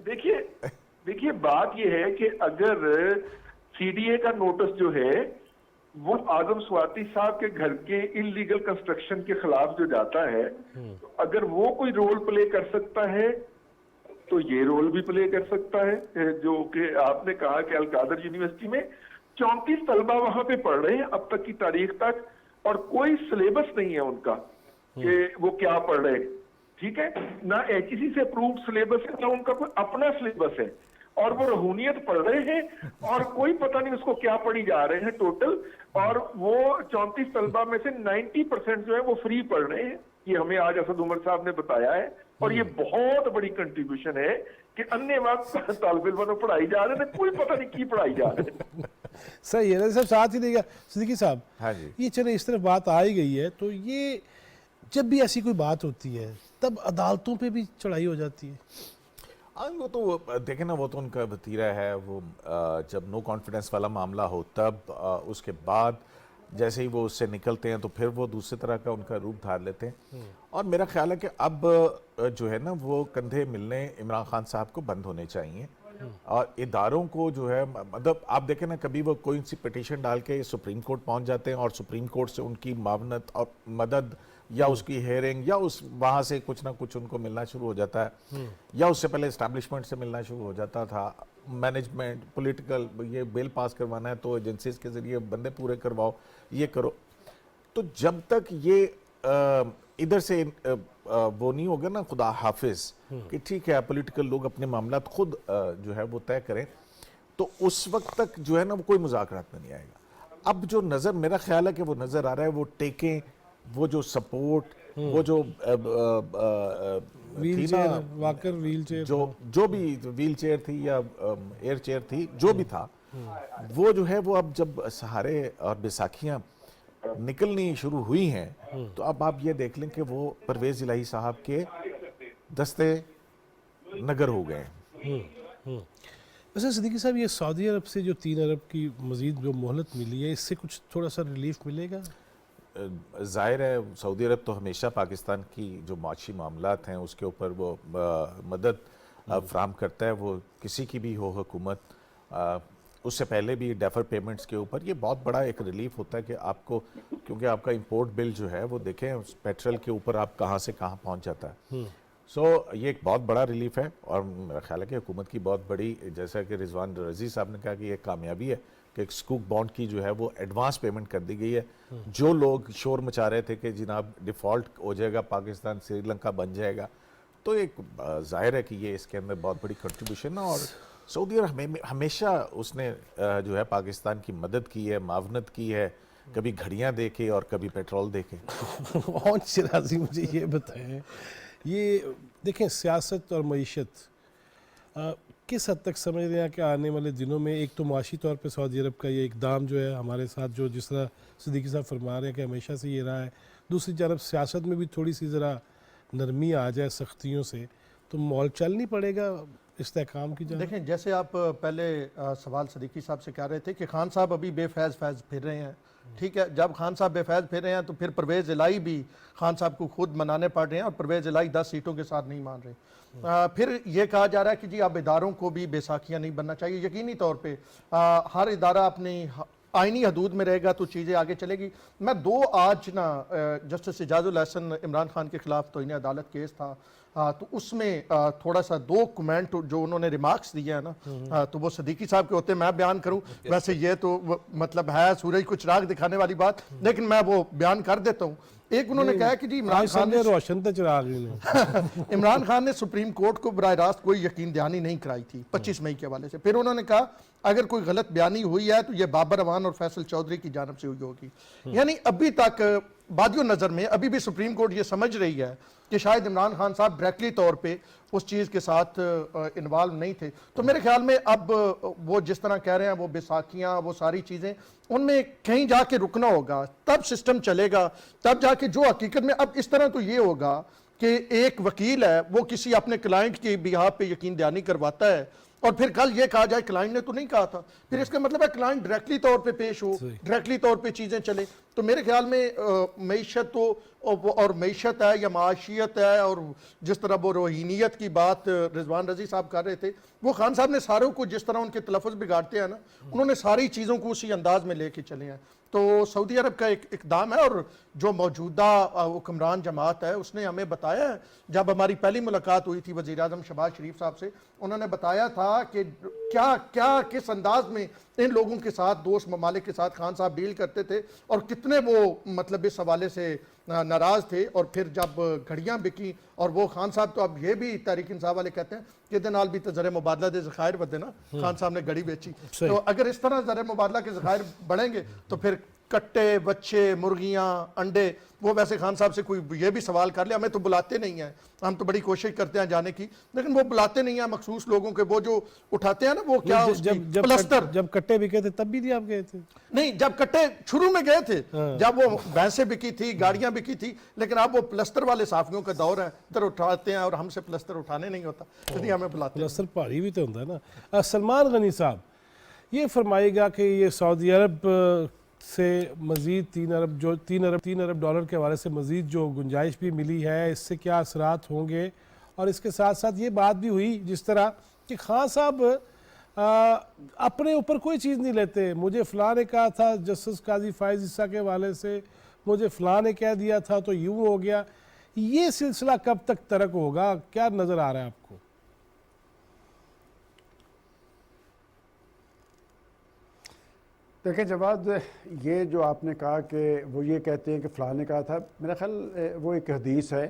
देखिए बात ये है कि अगर सीडीए का नोटिस जो है वो आजम स्वाति साहब के घर के इलीगल कंस्ट्रक्शन के खिलाफ जो जाता है, तो अगर वो कोई रोल प्ले कर सकता है तो ये रोल भी प्ले कर सकता है। जो कि आपने कहा कि अलकादर यूनिवर्सिटी में 34 तलबा वहां पे पढ़ रहे हैं अब तक की तारीख तक और कोई सिलेबस नहीं है उनका कि वो क्या पढ़ रहे हैं, ठीक है ना, एचईसी से अप्रूव्ड सिलेबस है ना उनका कोई अपना सिलेबस है और वो रहूनियत पढ़ रहे हैं और कोई पता नहीं उसको क्या पढ़ी जा रहे हैं टोटल। और वो 34 तलबा में से 90% जो है वो फ्री पढ़ रहे हैं, ये हमें आज असद उमर साहब ने बताया है। और ये बहुत बड़ी कंट्रीब्यूशन है कि अन्य वक्त तालिब इल्म पढ़ाई जा रहे हैं, कोई पता नहीं की पढ़ाई जा रहे हैं। सही है सब साथ ही देगा सिद्दीकी साहब। हाँ जी, ये चले इस तरफ बात आ ही गई है, तो ये जब भी ऐसी कोई बात होती है तब अदालतों पे भी चढ़ाई हो जाती है। वो तो देखें ना, वो तो उनका वतीरा है। वो जब नो कॉन्फिडेंस वाला मामला हो तब उसके बाद जैसे ही वो उससे निकलते हैं तो फिर वो दूसरे तरह का उनका रूप धार लेते हैं। और मेरा ख्याल है कि अब जो है ना वो कंधे मिलने इमरान खान साहब को बंद होने चाहिए और इदारों को जो है, मतलब आप देखें ना, कभी वो कोई सी पिटीशन डाल के सुप्रीम कोर्ट पहुंच जाते हैं और सुप्रीम कोर्ट से उनकी मावनत और मदद या उसकी हेयरिंग या उस वहाँ से कुछ ना कुछ उनको मिलना शुरू हो जाता है, या उससे पहले इस्टेब्लिशमेंट से मिलना शुरू हो जाता था, मैनेजमेंट, पॉलिटिकल, ये बिल पास करवाना है तो एजेंसीज के ज़रिए बंदे पूरे करवाओ, ये करो। तो जब तक ये इधर से वो नहीं होगा ना, खुदा हाफिज कि ठीक है पॉलिटिकल लोग अपने मामला खुद जो है वो तय करें, तो उस वक्त तक जो है ना वो कोई मुज़ाकरात में नहीं आएगा। अब जो नज़र, मेरा ख्याल है कि वो नज़र आ रहा है, वो टेकें, वो जो सपोर्ट, वो जो wheel chair, walker wheel chair, जो भी व्हील चेयर थी या एयर चेयर थी, जो भी था, वो जो है वो अब जब सहारे और बैसाखियां निकलनी शुरू हुई हैं तो अब आप ये देख लें कि वो परवेज इलाही साहब के दस्ते नगर हो गए। वैसे सिद्दीकी साहब, ये सऊदी अरब से जो 3 अरब की मजीद जो मोहलत मिली है, इससे कुछ थोड़ा सा रिलीफ मिलेगा? ज़ाहिर है सऊदी अरब तो हमेशा पाकिस्तान की जो माशी मामलात हैं उसके ऊपर वो मदद फ्राहम करता है, वो किसी की भी हो हुकूमत। उससे पहले भी डेफर पेमेंट्स के ऊपर ये बहुत बड़ा एक रिलीफ होता है कि आपको, क्योंकि आपका इंपोर्ट बिल जो है वो देखें उस पेट्रोल के ऊपर आप कहाँ से कहाँ पहुँच जाता है। सो ये एक बहुत बड़ा रिलीफ है और मेरा ख्याल है कि हुकूमत की बहुत बड़ी, जैसा कि रिजवान रजी साहब ने कहा कि ये कामयाबी है कि एक स्कूक बॉन्ड की जो है वो एडवांस पेमेंट कर दी गई है। जो लोग शोर मचा रहे थे कि जनाब डिफ़ॉल्ट हो जाएगा पाकिस्तान, श्रीलंका बन जाएगा, तो एक जाहिर है कि ये इसके अंदर बहुत बड़ी कंट्रीब्यूशन है। और सऊदी अरब हमेशा उसने जो है पाकिस्तान की मदद की है, मावनत की है, कभी घड़ियाँ दे के और कभी पेट्रोल दे के। और शिराजी, मुझे ये बताएं ये देखें सियासत और मईशत किस हद तक समझ रहे हैं कि आने वाले दिनों में एक तो माशी तौर पे सऊदी अरब का ये इकदाम जो है हमारे साथ जो जिस तरह सिद्दीकी साहब फरमा रहे हैं कि हमेशा से ये रहा है, दूसरी तरफ सियासत में भी थोड़ी सी ज़रा नरमी आ जाए सख्तियों से तो मॉल चल नहीं पड़ेगा इस्तेहकाम की जाए। देखें जैसे आप पहले सवाल सदीकी साहब से कह रहे थे कि खान साहब अभी बेफैज़ फिर रहे हैं, ठीक है, जब खान साहब बेफैज़ फिर रहे हैं तो फिर परवेज़ इलाही भी खान साहब को खुद मनाने पड़ रहे हैं और परवेज़ इलाही 10 सीटों के साथ नहीं मान रहे। फिर ये कहा जा रहा है कि जी अब इदारों को भी बेसाखियाँ नहीं बनना चाहिए। यकीनी तौर पे हर इदारा अपनी आइनी हदूद में रहेगा तो चीज़ें आगे चलेगी। मैं आज जस्टिस इजाजुल हसन इमरान खान के खिलाफ तौहीन अदालत केस था, तो उसमें थोड़ा सा 2 कमेंट जो उन्होंने रिमार्क्स दिए हैं ना, तो वो सदीकी साहब के होते मैं बयान करूं, वैसे ये तो मतलब है सूरज को चिराग दिखाने वाली बात, लेकिन मैं वो बयान कर देता हूं। एक उन्होंने कहा कि जी इमरान खान ने रोशन तो चिराग इमरान खान ने सुप्रीम कोर्ट को बराह रास्त कोई यकीन दहानी नहीं कराई थी 25 मई के हवाले से। फिर उन्होंने कहा अगर कोई गलत बयानी हुई है तो ये बाबर अवान और फैसल चौधरी की जानब से हुई होगी। यानी अभी तक बादियों नज़र में अभी भी सुप्रीम कोर्ट ये समझ रही है कि शायद इमरान खान साहब डायरेक्टली तौर पे उस चीज़ के साथ इन्वॉल्व नहीं थे। तो मेरे ख्याल में अब वो जिस तरह कह रहे हैं वो बैसाखियाँ वो सारी चीज़ें उनमें कहीं जाके रुकना होगा, तब सिस्टम चलेगा, तब जाके जो हकीकत में अब इस तरह तो ये होगा कि एक वकील है वो किसी अपने क्लाइंट की बिहाफ पे यकीन दहानी करवाता है और फिर कल ये कहा जाए क्लाइंट ने तो नहीं कहा था, फिर इसका मतलब है क्लाइंट डायरेक्टली तौर पे पेश हो, डायरेक्टली तौर पे चीज़ें चले। तो मेरे ख्याल में मईशत तो और मईशत है या माशियत है, और जिस तरह वो रोहीनियत की बात रिजवान रजी साहब कर रहे थे, वो खान साहब ने सारों को जिस तरह उनके तलफ़ुज़ बिगाड़ते हैं ना, उन्होंने सारी चीज़ों को उसी अंदाज में लेके चले हैं। तो सऊदी अरब का एक इक़दाम है और जो मौजूदा हुक्मरान जमात है उसने हमें बताया है, जब हमारी पहली मुलाकात हुई थी वज़ीर आज़म शहबाज शरीफ साहब से, उन्होंने बताया था कि क्या क्या किस अंदाज में इन लोगों के साथ दोस्त ममालिक के साथ खान साहब डील करते थे और कितने वो मतलब इस हवाले से नाराज़ थे। और फिर जब घड़ियाँ बिकी और वो खान साहब तो अब ये भी तहरीक इंसाफ वाले कहते हैं कि दे नाल भी तो ज़र मुबादला दे ज़खायर बदे ना, खान साहब ने घड़ी बेची। तो अगर इस तरह ज़र मुबादला के ज़खायर बढ़ेंगे तो फिर कट्टे बच्चे मुर्गियाँ अंडे, वो वैसे खान साहब से कोई ये भी सवाल कर ले, हमें तो बुलाते नहीं हैं, हम तो बड़ी कोशिश करते हैं जाने की, लेकिन वो बुलाते नहीं हैं मखसूस लोगों के, वो जो उठाते हैं ना वो क्या प्लस्तर। जब कट्टे बिके थे तब भी आप गए थे? नहीं, जब कट्टे शुरू में गए थे, जब वो भैंसें बिकी थी, गाड़ियां बिकी थी, लेकिन अब वो प्लस्तर वाले साफियों का दौर है, इधर उठाते हैं और हमसे प्लस्तर उठाने नहीं होता, इसलिए हमें बुलाते हैं। प्लस्तर भारी भी तो होता है ना। सलमान गनी साहब ये फरमाएगा कि ये सऊदी अरब से मज़ीद 3 अरब डॉलर के हवाले से मज़ीद जो गुंजाइश भी मिली है, इससे क्या असरात होंगे, और इसके साथ साथ ये बात भी हुई जिस तरह कि खान साहब अपने ऊपर कोई चीज़ नहीं लेते, मुझे फ़लाँ ने कहा था जस्टिस काजी फायज़ ईसा के हवाले से, मुझे फ़लाँ ने कह दिया था तो यूँ हो गया। ये सिलसिला कब तक तरक होगा, क्या नज़र आ रहा है आपको? देखिए जवाद, ये जो आपने कहा कि वो ये कहते हैं कि फ़लाँ ने कहा था, मेरा ख्याल वो एक हदीस है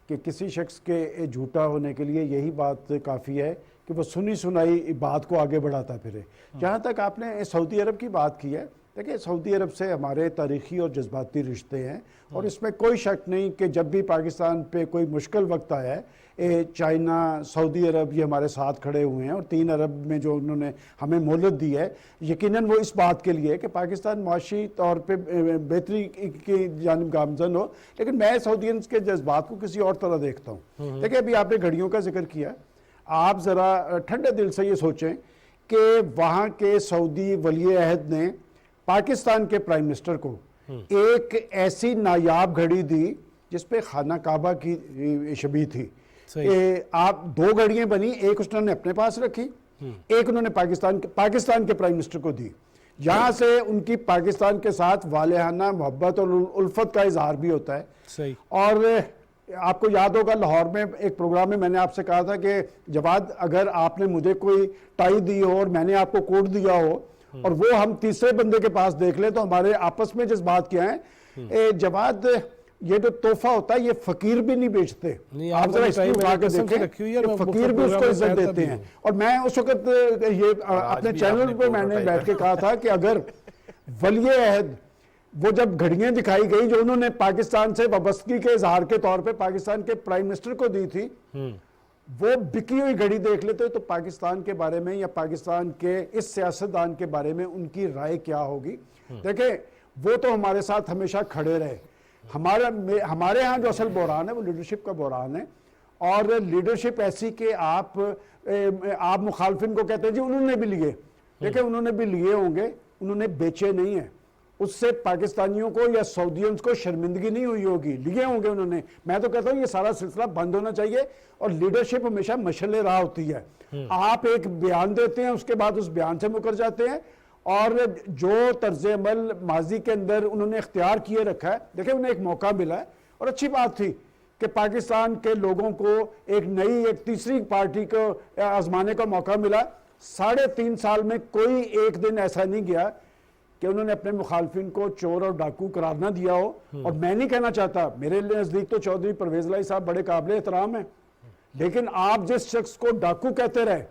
कि किसी शख्स के झूठा होने के लिए यही बात काफ़ी है कि वो सुनी सुनाई बात को आगे बढ़ाता फिरे। जहाँ तक आपने सऊदी अरब की बात की है, देखिए सऊदी अरब से हमारे तारीख़ी और जज्बाती रिश्ते हैं और इसमें कोई शक नहीं कि जब भी पाकिस्तान पे कोई मुश्किल वक्त आया है, चाइना, सऊदी अरब ये हमारे साथ खड़े हुए हैं और 3 अरब में जो उन्होंने हमें मोहलत दी है, यकीनन वो इस बात के लिए कि पाकिस्तान माशी तौर पे बेहतरी की जानिब गामजन हो। लेकिन मैं सऊदीयंस के जज्बात को किसी और तरह देखता हूँ। देखिए अभी आपने घड़ियों का जिक्र किया, आप ज़रा ठंडे दिल से ये सोचें कि वहाँ के सऊदी वली अहद ने पाकिस्तान के प्राइम मिनिस्टर को एक ऐसी नायाब घड़ी दी जिसपे खाना काबा की शबीह थी। आप 2 घड़ियां बनी, एक उन्होंने अपने पास रखी, एक उन्होंने पाकिस्तान के प्राइम मिनिस्टर को दी। यहां से उनकी पाकिस्तान के साथ वालेहाना मोहब्बत और उल्फत का इजहार भी होता है। सही। और आपको याद होगा लाहौर में एक प्रोग्राम में मैंने आपसे कहा था कि जवाद, अगर आपने मुझे कोई टाई दी हो और मैंने आपको कोट दिया हो और वो हम तीसरे बंदे के पास देख ले तो हमारे आपस में जिस बात क्या है, जवाद ये जो तोहफा होता है ये फकीर भी नहीं बेचते। आप जरा इसको उठा के देखें, फकीर भी उसको इज्जत देते हैं। और मैं उस वक्त ये अपने चैनल पे मैंने बैठ के कहा था कि अगर वली अहद वो जब घड़ियां दिखाई गई जो उन्होंने पाकिस्तान से वाबस्तगी के इजहार के तौर पे पाकिस्तान के प्राइम मिनिस्टर को दी थी, वो बिकी हुई घड़ी देख लेते तो पाकिस्तान के बारे में या पाकिस्तान के इस सियासतदान के बारे में उनकी राय क्या होगी। देखें, वो तो हमारे साथ हमेशा खड़े रहे। हमारे यहाँ जो असल बहरान है वो लीडरशिप का बहरान है, और लीडरशिप ऐसी कि आप मुखालफिन को कहते हैं जी उन्होंने भी लिए, देखिए उन्होंने भी लिए होंगे, उन्होंने बेचे नहीं है, उससे पाकिस्तानियों को या सऊदियों को शर्मिंदगी नहीं हुई होगी, लिए होंगे उन्होंने। मैं तो कहता हूँ ये सारा सिलसिला बंद होना चाहिए, और लीडरशिप हमेशा मशले राह होती है। आप एक बयान देते हैं, उसके बाद उस बयान से मुकर जाते हैं, और जो तर्ज अमल माजी के अंदर उन्होंने इख्तियार किए रखा है, देखिए उन्हें एक मौका मिला है, और अच्छी बात थी कि पाकिस्तान के लोगों को एक तीसरी पार्टी को आजमाने का मौका मिला। 3.5 साल में कोई एक दिन ऐसा नहीं गया कि उन्होंने अपने मुखालफिन को चोर और डाकू करार ना दिया हो। और मैं नहीं कहना चाहता, मेरे नज़दीक तो चौधरी परवेज लाई साहब बड़े काबिल एहतराम हैं, लेकिन आप जिस शख्स को डाकू कहते रहे,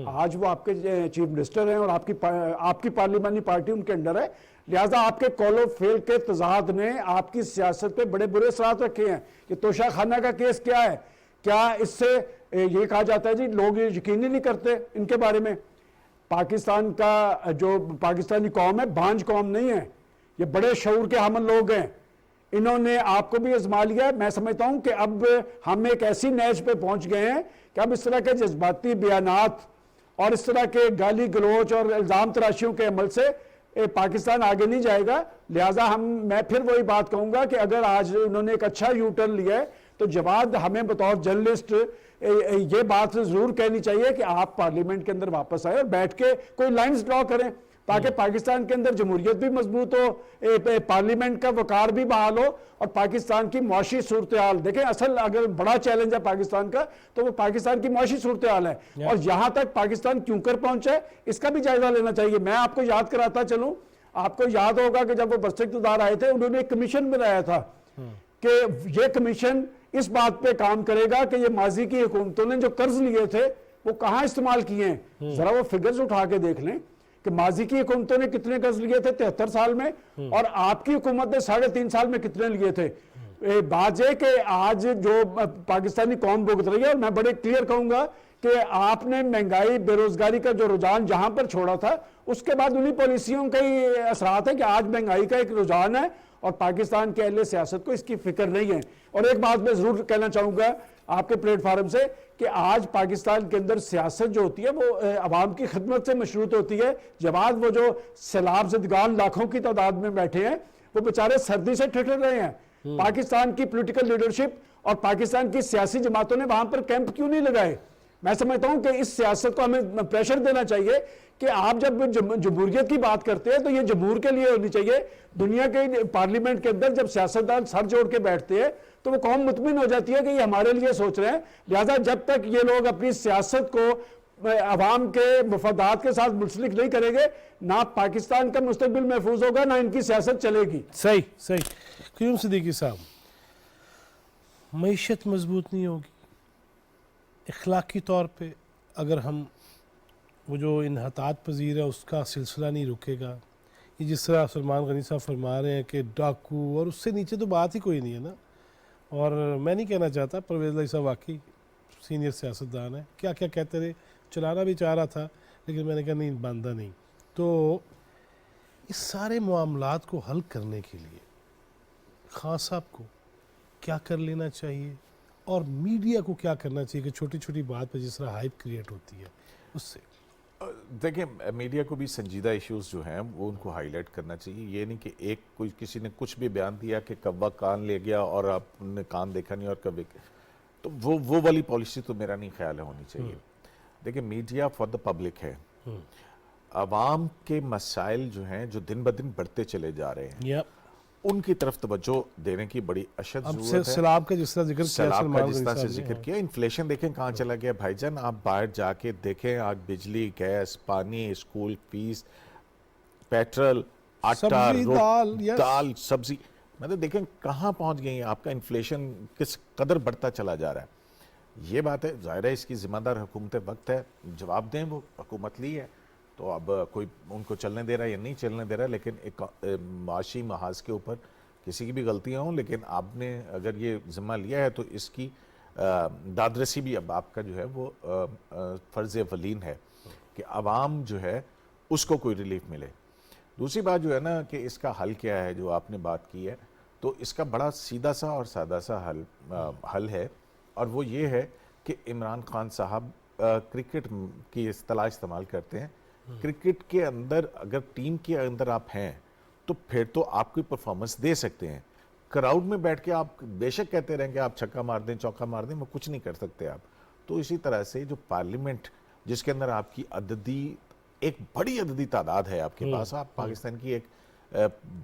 आज वो आपके चीफ मिनिस्टर हैं और आपकी पार्लिमानी पार्टी उनके अंडर है, लिहाजा आपके कौलो फेल के तजाद ने आपकी सियासत पे बड़े बुरे असरात रखे हैं। ये तोशा खाना का केस क्या है? क्या इससे ये कहा जाता है जी लोग ये यकीन ही नहीं करते इनके बारे में? पाकिस्तान का जो पाकिस्तानी कौम है बांझ कौम नहीं है, ये बड़े शऊर के हामिल लोग हैं, इन्होंने आपको भी आजमा लिया है। मैं समझता हूं कि अब हम एक ऐसी नैज पे पहुंच गए हैं कि अब इस तरह के जज्बाती बयानात और इस तरह के गाली गलोच और इल्ज़ाम तराशियों के अमल से पाकिस्तान आगे नहीं जाएगा। लिहाजा मैं फिर वही बात कहूंगा कि अगर आज उन्होंने एक अच्छा यू टर्न लिया है तो जवाब हमें बतौर जर्नलिस्ट ये बात जरूर कहनी चाहिए कि आप पार्लियामेंट के अंदर वापस आए और बैठ के कोई लाइंस ड्रॉ करें, ताकि पाकिस्तान के अंदर जमहूरियत भी मजबूत हो, पार्लियामेंट का वकार भी बहाल हो, और पाकिस्तान की मुआशी सूरत हाल देखें। असल अगर बड़ा चैलेंज है पाकिस्तान का तो वो पाकिस्तान की मुआशी सूरत हाल है, और यहां तक पाकिस्तान क्यों कर पहुंचा है इसका भी जायजा लेना चाहिए। मैं आपको याद कराता चलूं, आपको याद होगा कि जब वो बरसत इक़्तिदार आए थे उन्होंने एक कमीशन बनाया था कि ये कमीशन इस बात पे काम करेगा कि ये माजी की हुकूमतों ने जो कर्ज लिए थे वो कहां इस्तेमाल किए हैं। जरा वो फिगर्स उठा के देख लें कि माजी की हुकूमतों ने कितने कर्ज लिए थे 73 साल में, और आपकी हुकूमत ने 3.5 साल में कितने लिए थे। बात यह कि आज जो पाकिस्तानी कौम भुगत रही है, और मैं बड़े क्लियर कहूंगा कि आपने महंगाई बेरोजगारी का जो रुझान जहां पर छोड़ा था उसके बाद उन्हीं पॉलिसियों का ही असरात है कि आज महंगाई का एक रुझान है और पाकिस्तान के अहले सियासत को इसकी फिक्र नहीं है। और एक बात मैं जरूर कहना चाहूंगा आपके प्लेटफार्म से कि आज पाकिस्तान के अंदर सियासत जो होती है वो अवाम की खिदमत से मशरूत होती है। जब आज वो जो सैलाब ज़दगान लाखों की तादाद में बैठे हैं वो बेचारे सर्दी से ठिठुर रहे हैं। पाकिस्तान की पॉलिटिकल लीडरशिप और पाकिस्तान की सियासी जमातों ने वहां पर कैंप क्यों नहीं लगाए? मैं समझता हूं कि इस सियासत को हमें प्रेशर देना चाहिए कि आप जब जमहूरियत की बात करते हैं तो ये जमहूर के लिए होनी चाहिए। दुनिया के पार्लियामेंट के अंदर जब सियासतदान सर जोड़ के बैठते हैं तो वो कौम मुतमिन हो जाती है कि ये हमारे लिए सोच रहे हैं। लिहाजा जब तक ये लोग अपनी सियासत को अवाम के मफादात के साथ मुंसलिक नहीं करेंगे, ना पाकिस्तान का मुस्तकबिल महफूज होगा, ना इनकी सियासत चलेगी। सही सही। क्यों सिद्दीकी साहब, मईशत मजबूत नहीं होगी, इखलाकी तौर पे अगर हम वो जो इन्हतात पजीर है उसका सिलसिला नहीं रुकेगा, ये जिस तरह सलमान गनी साहब फरमा रहे हैं कि डाकू और उससे नीचे तो बात ही कोई नहीं है ना। और मैं नहीं कहना चाहता, परवेज़ लाई साहब वाकई सीनियर सियासतदान है, क्या क्या कहते रहे, चलाना भी चाह रहा था लेकिन मैंने कहा नहीं, बांधा नहीं। तो इस सारे मामलात को हल करने के लिए खान साहब को क्या कर लेना चाहिए और मीडिया को क्या करना चाहिए कि छोटी छोटी बात पर जिस तरह हाइप क्रिएट होती है उससे? देखिए, मीडिया को भी संजीदा इश्यूज जो हैं वो उनको हाईलाइट करना चाहिए। ये नहीं कि किसी ने कुछ भी बयान दिया कि कब्बा कान ले गया और आपने कान देखा नहीं और कभी, तो वो वाली पॉलिसी तो मेरा नहीं ख्याल है होनी चाहिए। देखिए, मीडिया फॉर द पब्लिक है, आवाम के मसाइल जो हैं जो दिन ब दिन बढ़ते चले जा रहे हैं उनकी तरफ तवज्जो देने की बड़ी अशद जरूरत है। सैलाब का जिस तरह जिक्र किया, इन्फ्लेशन देखें कहाँ चला गया भाईजान। आप बाहर जाके देखें, आज बिजली, गैस, पानी, स्कूल फीस, पेट्रोल, आटा, दाल, सब्जी, मतलब देखें कहाँ पहुंच गई है। आपका इन्फ्लेशन किस कदर बढ़ता चला जा रहा है। ये बात है, जाहिर है इसकी जिम्मेदार हुकूमत वक्त है, जवाब दें। वो हुकूमत ली है, तो अब कोई उनको चलने दे रहा है या नहीं चलने दे रहा है, लेकिन एक माशी महाज के ऊपर किसी की भी गलतियां हों, लेकिन आपने अगर ये जिम्मा लिया है तो इसकी दादरसी भी अब आपका जो है वो फ़र्ज़ अवलीन है कि आवाम जो है उसको कोई रिलीफ मिले। दूसरी बात जो है ना कि इसका हल क्या है, जो आपने बात की है, तो इसका बड़ा सीधा सा और सादा सा हल है, और वो ये है कि इमरान खान साहब क्रिकेट की इस्तेलाह इस्तेमाल करते हैं। क्रिकेट के अंदर अगर टीम के अंदर आप हैं तो फिर तो आप कोई परफॉर्मेंस दे सकते हैं। क्राउड में बैठ के आप बेशक कहते रहें कि आप छक्का मार दें, चौका मार दें, वो कुछ नहीं कर सकते आप। तो इसी तरह से जो पार्लियामेंट जिसके अंदर आपकी एक बड़ी अददी तादाद है आपके पास, आप पाकिस्तान की एक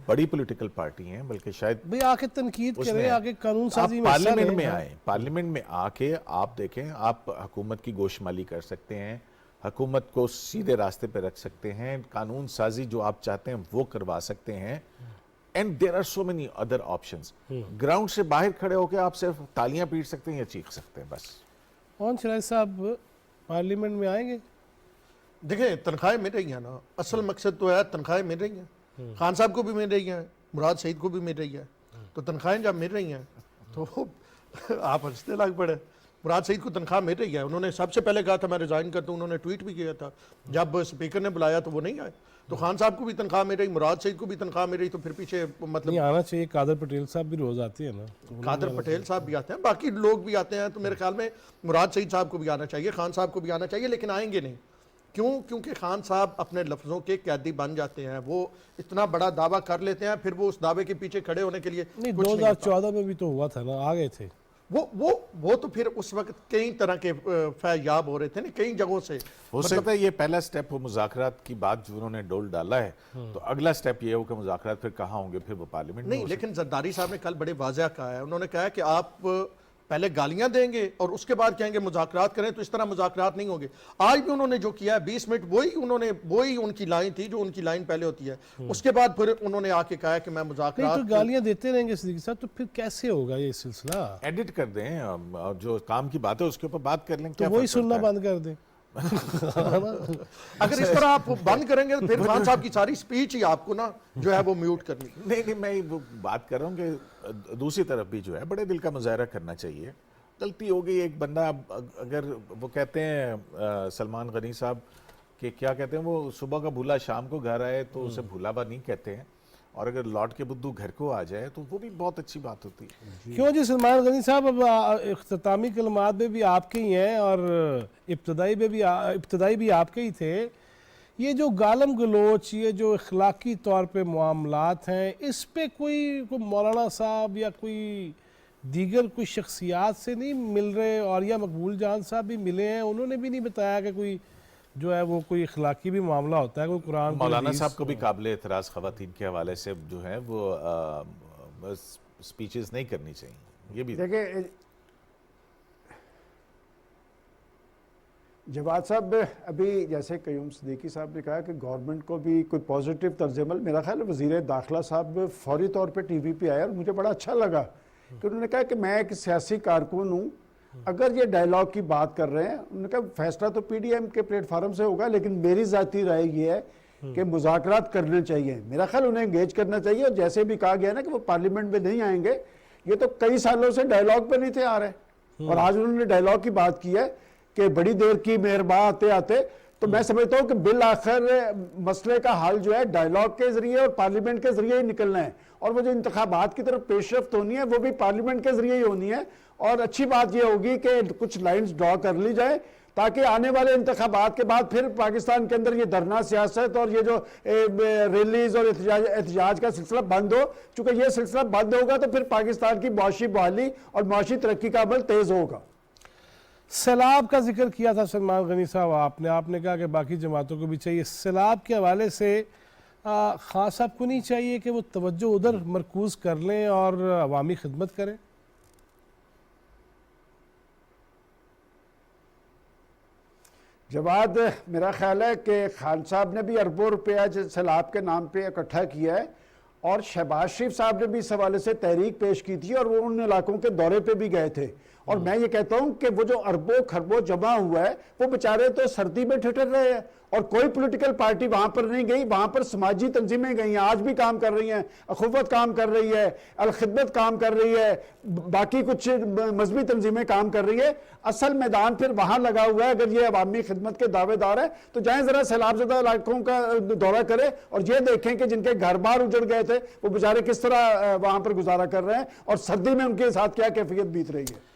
बड़ी पॉलिटिकल पार्टी हैं, बल्कि शायद भाई आके तनकीद करें, आके कानून साजी में पार्लियामेंट में आए, पार्लियामेंट में आके आप देखें, आप हुकूमत की गोशमाली कर सकते हैं, हुकूमत को सीधे रास्ते पे रख सकते हैं, कानून साजी जो आप चाहते हैं वो करवा सकते हैं, and there are so many other options. Ground से बाहर खड़े होकर आप सिर्फ तालियां पीट सकते हैं या चीख सकते हैं बस। कौन शराय साहब पार्लियामेंट में आएंगे? देखिए, तनख्वाहें मिल रही हैं ना, असल मकसद तो है तनख्वाहें मिल रही हैं, खान साहब को भी मिल रही हैं, मुराद सईद को भी मिल रही है, तो तनख्वाहें जब मिल रही हैं तो आप हंसते लग पड़े। मुराद सईद को तनख्वाह मिल रही है, उन्होंने सबसे पहले कहा था मैं रिजाइन करता हूँ, उन्होंने ट्वीट भी किया था, जब स्पीकर ने बुलाया तो वो नहीं आए। तो खान साहब को भी तनख्वाह मिल रही, मुराद सईद को भी तनख्वाह मिल रही, तो फिर पीछे मतलब नहीं आना चाहिए। कादर पटेल साहब भी रोज आते हैं ना, तो कादर पटेल साहब भी आते हैं, बाकी लोग भी आते हैं, तो मेरे ख्याल में मुराद सईद साहब को भी आना चाहिए, खान साहब को भी आना चाहिए, लेकिन आएंगे नहीं। क्यों? क्योंकि खान साहब अपने लफ्ज़ों के कैदी बन जाते हैं, वो इतना बड़ा दावा कर लेते हैं, फिर वो उस दावे के पीछे खड़े होने के लिए नहीं, कुछ 2014 में भी तो हुआ था ना, आ गए थे वो तो फिर उस वक्त कई तरह के फैयाब हो रहे थे ना, कई जगहों से। हो सकता है ये पहला स्टेप हो, मुज़ाकरात की बात जो उन्होंने डोल डाला है, तो अगला स्टेप ये हो कि मुज़ाकरात फिर कहाँ होंगे, फिर वो पार्लियामेंट में नहीं, लेकिन जरदारी साहब ने कल बड़े वाज़ेह कहा है, उन्होंने कहा है कि आप पहले गालियां देंगे और उसके बाद कहेंगे मुज़ाकरात करें, तो इस तरह मुज़ाकरात नहीं होंगे। आज भी उन्होंने जो किया है 20 मिनट, वही उनकी लाइन थी जो उनकी लाइन पहले होती है, उसके बाद फिर उन्होंने आके कहा है कि मैं मुज़ाकरात। तो गालियां देते रहेंगे सिद्दीकी साहब, तो फिर कैसे होगा ये सिलसिला? एडिट कर दें और जो काम की बात है उसके ऊपर बात कर लें, तो वही सुनना बंद कर दें। अगर इस तरह आप बंद करेंगे तो फिर खान साहब की सारी स्पीच ही आपको ना जो है वो म्यूट करनी। नहीं, मैं वो बात कर रहा हूँ कि दूसरी तरफ भी जो है बड़े दिल का मुजाहरा करना चाहिए। गलती हो गई एक बंदा, अगर वो कहते हैं सलमान गनी साहब कि क्या कहते हैं, वो सुबह का भूला शाम को घर आए तो उसे भूलावा नहीं कहते हैं, और अगर लौट के बुद्धू घर को आ जाए तो वो भी बहुत अच्छी बात होती है। क्यों जी सलमान गनी साहब, अब इख्तितामी कलमात में भी आपके ही हैं और इब्तदाई भी आपके ही थे। ये जो गालम गलोच, ये जो अखलाकी तौर पे मामलात हैं, इस पे कोई मौलाना साहब या कोई दीगर कोई शख्सियात से नहीं मिल रहे, और या मकबूल जान साहब भी मिले हैं, उन्होंने भी नहीं बताया कि कोई जो है वो कोई अखलाकी भी मामला होता है, कोई कुरान। मौलाना साहब को भी काबिल एतराज़ ख़वातीन के हवाले से जो है वो स्पीचेस नहीं करनी चाहिए, ये भी देखिए जवाद साहब, अभी जैसे कयूम सिद्दीकी साहब ने कहा कि गवर्नमेंट को भी कोई पॉजिटिव तर्जुमल, मेरा ख्याल है वज़ीर दाखिला साहब फौरी तौर पे टीवी पे आया और मुझे बड़ा अच्छा लगा कि उन्होंने कहा कि मैं एक सियासी कारकुन हूँ, अगर ये डायलॉग की बात कर रहे हैं, उन्होंने कहा फैसला तो पीडीएम के प्लेटफार्म से होगा, लेकिन मेरी ज़ाती राय ये है कि मुज़ाकरात करने चाहिए। मेरा ख्याल उन्हें एंगेज करना चाहिए, और जैसे भी कहा गया ना कि वो पार्लियामेंट में नहीं आएंगे, ये तो कई सालों से डायलॉग पे नहीं थे आ रहे, और आज उन्होंने डायलॉग की बात की है कि बड़ी देर की मेहरबान आते आते। तो मैं समझता हूँ कि बिल आखिर मसले का हल जो है डायलॉग के जरिए और पार्लियामेंट के जरिए ही निकलना है, और वो जो इंतखाबात की तरफ पेशरफ्त होनी है वो भी पार्लियामेंट के जरिए ही होनी है। और अच्छी बात ये होगी कि कुछ लाइंस ड्रॉ कर ली जाए, ताकि आने वाले इंतखाबात के बाद फिर पाकिस्तान के अंदर ये धरना सियासत और ये जो रैलीज और एहतजाज का सिलसिला बंद हो। चूंकि ये सिलसिला बंद होगा तो फिर पाकिस्तान की मुआशी बहाली और मुआशी तरक्की का अमल तेज होगा। सैलाब का जिक्र किया था सलमान गनी साहब, आपने कहा कि बाकी जमातों को भी चाहिए। सैलाब के हवाले से खान साहब को नहीं चाहिए कि वो तवज्जो उधर मरकूज कर लें और अवामी खिदमत करें? जवाद, मेरा ख्याल है कि खान साहब ने भी अरबों रुपया सैलाब के नाम पे इकट्ठा किया है, और शहबाज शरीफ साहब ने भी इस हवाले से तहरीक पेश की थी, और वो उन इलाकों के दौरे पे भी गए थे, और मैं ये कहता हूं कि वो जो अरबों खरबों जमा हुआ है वो बेचारे तो सर्दी में ठिठुर रहे हैं, और कोई पॉलिटिकल पार्टी वहां पर नहीं गई, वहां पर समाजी तंजीमें गई हैं, आज भी काम कर रही हैं, अखुवत काम कर रही है, अलखिदमत काम कर रही है, बाकी कुछ मजहबी तंजीमें काम कर रही है। असल मैदान फिर वहां लगा हुआ है। अगर ये अवामी खिदमत के दावेदार है तो जाएं जरा सैलाबज़दा इलाकों का दौरा करें और ये देखें कि जिनके घर बार उजड़ गए थे वो बेचारे किस तरह वहां पर गुजारा कर रहे हैं और सर्दी में उनके साथ क्या कैफियत बीत रही है।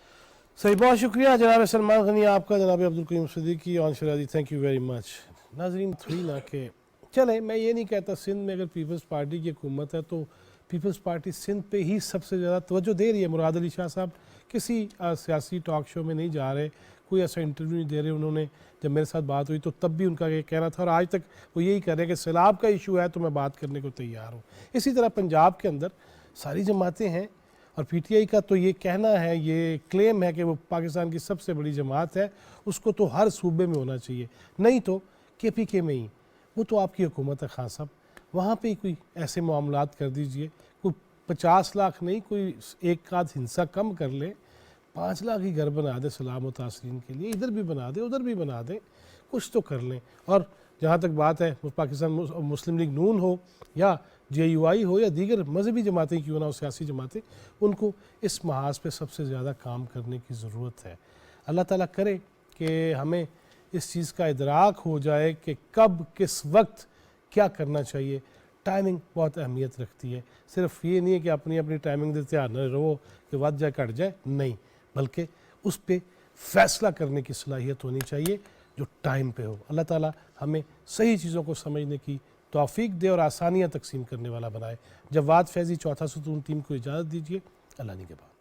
सही, बहुत शुक्रिया जनाब सलमान गनी आपका, जनाब अब्दुल करीम सिद्दीकी और शराजी, थैंक यू वेरी मच। नाजरीन थ्री ना के चले, मैं ये नहीं कहता सिंध में अगर पीपल्स पार्टी की हुकूमत है तो पीपल्स पार्टी सिंध पे ही सबसे ज़्यादा तवज्जो दे रही है। मुराद अली शाह साहब किसी सियासी टॉक शो में नहीं जा रहे, कोई ऐसा इंटरव्यू नहीं दे रहे। उन्होंने जब मेरे साथ बात हुई तो तब भी उनका ये कहना था और आज तक वो यही कह रहे हैं कि सैलाब का इशू है तो मैं बात करने को तैयार हूँ। इसी तरह पंजाब के अंदर सारी जमातें हैं और PTI का तो ये कहना है, ये क्लेम है कि वो पाकिस्तान की सबसे बड़ी जमात है, उसको तो हर सूबे में होना चाहिए, नहीं तो KPK में ही। वो तो आपकी हुकूमत है खान साहब, वहाँ पे ही कोई ऐसे मामलात कर दीजिए, कोई 50 लाख नहीं, कोई एक आध हिंसा कम कर ले, 5 लाख ही घर बना दे सलाम मुतासरीन के लिए, इधर भी बना दे उधर भी बना दे, कुछ तो कर लें। और जहाँ तक बात है पाकिस्तान मुस्लिम लीग नून हो या JUI हो या दीगर मजहबी जमातें क्यों ना हो, सियासी जमातें, उनको इस महाज पे सबसे ज़्यादा काम करने की ज़रूरत है। अल्लाह ताला करे कि हमें इस चीज़ का इदराक हो जाए कि कब किस वक्त क्या करना चाहिए। टाइमिंग बहुत अहमियत रखती है, सिर्फ ये नहीं है कि अपनी अपनी टाइमिंग देते ध्यान रहो कि वध जाए कट जाए, नहीं, बल्कि उस पर फैसला करने की सलाहियत होनी चाहिए जो टाइम पे हो। अल्लाह ताला हमें सही चीज़ों को समझने की तौफीक दे और आसानियाँ तकसीम करने वाला बनाए। जवाद फैज़ी चौथा सुतून टीम को इजाज़त दीजिए, अल्लाह ने के बाद।